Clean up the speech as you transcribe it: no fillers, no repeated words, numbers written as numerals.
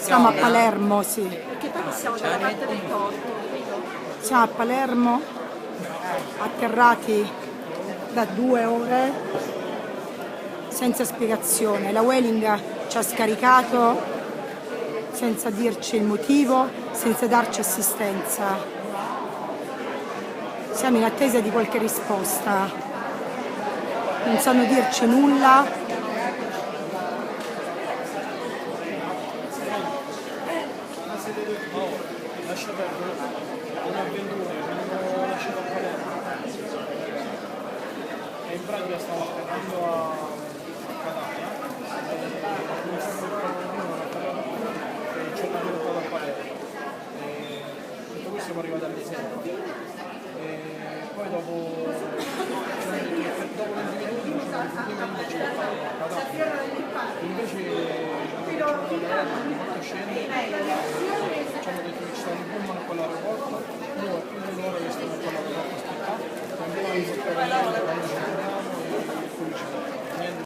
Siamo a Palermo, sì. Perché poi siamo dalla parte del porto. Siamo a Palermo, atterrati da 2 ore, senza spiegazione. La Vueling ci ha scaricato senza dirci il motivo, senza darci assistenza. Siamo in attesa di qualche risposta. Non sanno dirci nulla. Lascia perdere, un'avventura, non ho lasciato a Palermo. E in pratica stavo aspettando a Catania, non so se qualcuno ha parlato e c'è una portata a Palermo. Tutto questo siamo arrivati alle 6. E poi dopo 20 minuti non c'è un c'è a Catania. Invece ci hanno fatto scendere. Ci hanno detto che ci sono i pullman a quell'aeroporto, noi più di un'ora che stiamo a quell'aeroporto aspettando,